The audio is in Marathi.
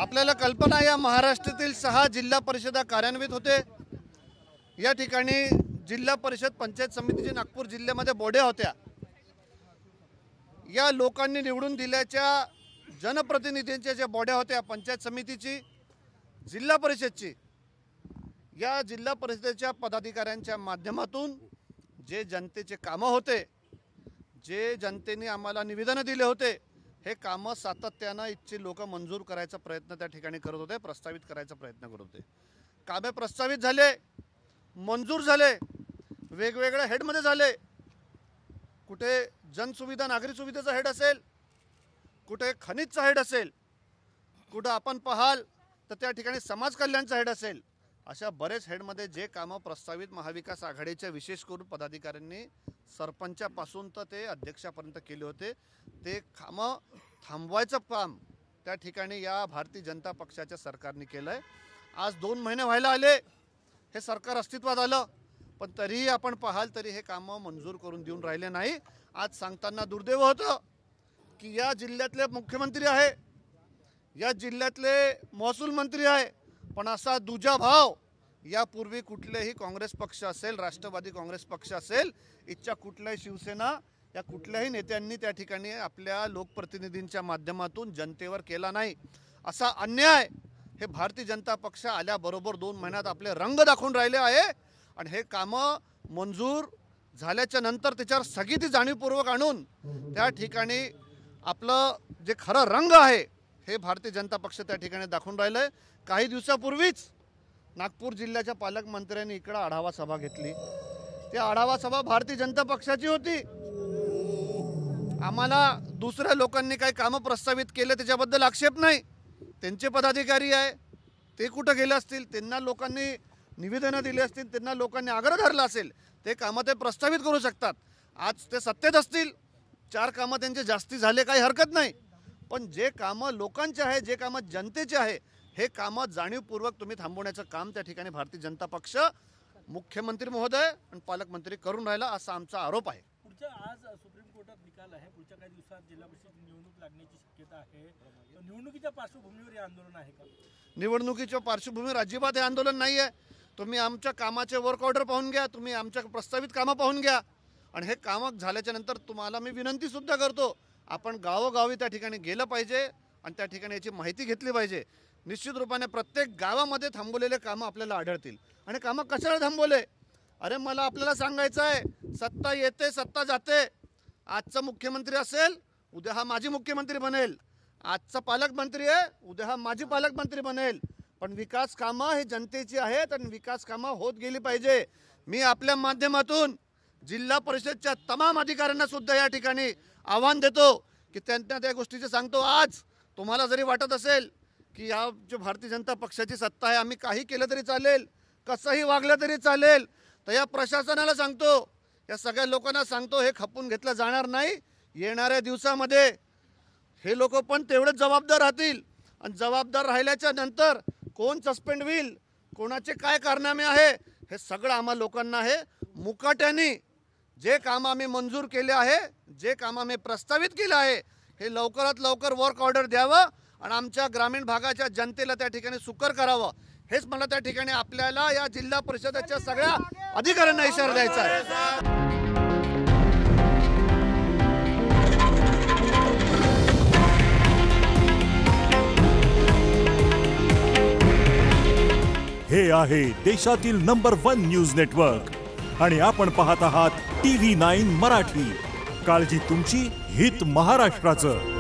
आपल्याला कल्पना या महाराष्ट्रातील 6 जिल्हा परिषदा कार्यान्वित होते। या ठिकाणी जिल्हा परिषद पंचायत समितीची नागपूर जिल्ह्यामध्ये बोड्या होत्या। या लोकांनी निवडून दिल्याच्या जनप्रतिनिधींच्या ज्या बोड्या होत्या पंचायत समितीची जिल्हा परिषदची, या जिल्हा परिषदेच्या पदाधिकाऱ्यांच्या माध्यमातून जे जनतेचे कामं होते, जे जनतेने आम्हाला निवेदन दिले होते, हे कामं सातत्याने इच्छित लोक मंजूर करायचा प्रयत्न त्या ठिकाणी करत होते, प्रस्तावित करायचा प्रयत्न करत होते। कामे प्रस्तावित झाले, मंजूर झाले, वेगवेगळ्या हेडमध्ये झाले। कुठे जनसुविधा नागरी सुविधेचा हेड असेल, कुठे खनिजचा हेड असेल, कुठे आपण पाहाल तर त्या ठिकाणी समाज कल्याणचा हेड असेल। अशा बरेच हेडमध्ये जे कामं प्रस्तावित महाविकास आघाडीच्या विशेष करून पदाधिकाऱ्यांनी सरपंचापासून तर ते अध्यक्षापर्यंत केले होते, ते कामं थांबवायचं काम त्या ठिकाणी या भारतीय जनता पक्षाच्या सरकारने केलंय। आज 2 महिने व्हायला आले हे सरकार अस्तित्वात आलं, पण तरीही आपण पाहाल तरी हे कामं मंजूर करून देऊन राहिले नाही। आज सांगताना दुर्दैव होतं की या जिल्ह्यातले मुख्यमंत्री आहे, या जिल्ह्यातले महसूल मंत्री आहे, पण असा दुजा भाव यापूर्वी कुठलेही काँग्रेस पक्ष असेल, राष्ट्रवादी काँग्रेस पक्ष असेल, इच्छा कुठल्याही शिवसेना या कुठल्याही नेत्यांनी त्या ठिकाणी आपल्या लोकप्रतिनिधींच्या माध्यमातून जनतेवर केला नाही। असा अन्याय हे भारतीय जनता पक्ष आल्याबरोबर 2 महिन्यात आपले रंग दाखवून राहिले आहे। आणि हे कामं मंजूर झाल्याच्या नंतर त्याच्यावर स्थगिती जाणीवपूर्वक आणून त्या ठिकाणी आपलं जे खरं रंग आहे हे भारतीय जनता पक्ष त्या ठिकाणी दाखवून राहिलंय। काही दिवसापूर्वीच नागपूर जिल्ह्याच्या पालकमंत्र्यांनी इकडे आढावा सभा घेतली। ती आढावा सभा भारतीय जनता पक्षाची होती। आम्हाला दुसऱ्या लोकांनी काही कामं प्रस्तावित केले त्याच्याबद्दल आक्षेप नाही, त्यांचे पदाधिकारी आहे, ते कुठं गेले असतील, त्यांना लोकांनी निवेदनं दिली असतील, त्यांना लोकांनी आग्रह धरला असेल, ते कामं ते प्रस्तावित करू शकतात। आज ते सत्तेत असतील, 4 कामं त्यांचे जास्ती झाले काही हरकत नाही, पण जे कामं लोकांचे आहे, जे कामं जनतेचे आहे, हे कामं जाणीवपूर्वक तुम्ही थांबवण्याचं काम त्या ठिकाणी भारतीय जनता पक्ष मुख्यमंत्री महोदय आणि पालकमंत्री करून राहिला असा आमचा आरोप आहे। पुढच्या आज सुप्रीम कोर्टात निकाल आहे, पुढच्या काही दिवसात जिल्हा परिषद निवडणूक लागण्याची शक्यता आहे। निवडणुकीच्या पार्श्वभूमीवर हे आंदोलन आहे का? निवडणुकीच्या पार्श्वभूमीवर अजिबात हे आंदोलन नाही आहे। तुम्ही आमच्या कामाचे वर्क ऑर्डर पाहून घ्या, तुम्ही आमच्या प्रस्तावित कामं पाहून घ्या, आणि हे कामं झाल्याच्या नंतर तुम्हाला मी विनंती सुद्धा करतो, आपण गावोगावी त्या ठिकाणी गेलं पाहिजे आणि त्या ठिकाणी याची माहिती घेतली पाहिजे। निश्चित रूपाने प्रत्येक गावामध्ये थांबवलेले कामं आपल्याला आढळतील। आणि कामं कशाला थांबवले? अरे मला आपल्याला सांगायचं आहे, सत्ता येते सत्ता जाते। आजचा मुख्यमंत्री असेल, उद्या हा माजी मुख्यमंत्री बनेल, आजचा पालकमंत्री आहे, उद्या हा माजी पालकमंत्री बनेल, पण विकास कामं ही जनतेची आहेत आणि विकास कामं होत गेली पाहिजे। मी आपल्या माध्यमातून जिल्हा परिषदच्या तमाम अधिकाऱ्यांना सुद्धा या ठिकाणी आव्हान देतो की त्यांना त्या गोष्टीचे सांगतो, आज तुम्हाला जरी वाटत असेल की या जो भारतीय जनता पक्षाची सत्ता आहे, आम्ही काही केलं तरी चालेल, कसंही वागलं तरी चालेल, तर या प्रशासनाला सांगतो, या सगळ्या लोकांना सांगतो, हे खपून घेतलं जाणार नाही। येणाऱ्या दिवसामध्ये हे लोक पण तेवढेच जबाबदार राहतील, आणि जबाबदार राहिल्याच्या नंतर कोण सस्पेंड होईल, कोणाचे काय कारनामे आहे, हे सगळं आम्हा लोकांना हे मुकाट्याने जे काम आम्ही मंजूर केले आहे, जे काम आम्ही प्रस्तावित केलं आहे, हे लवकरात लवकर वर्क ऑर्डर द्यावं आणि आमच्या ग्रामीण भागाच्या जनतेला त्या ठिकाणी सुकर करावं, हेच मला त्या ठिकाणी आपल्याला या जिल्हा परिषदेच्या सगळ्या अधिकाऱ्यांना इशारा द्यायचा आहे। हे आहे देशातील नंबर 1 न्यूज नेटवर्क आणि आपण पाहत आहात TV9 मराठी। काळजी तुमची, हित महाराष्ट्राचं।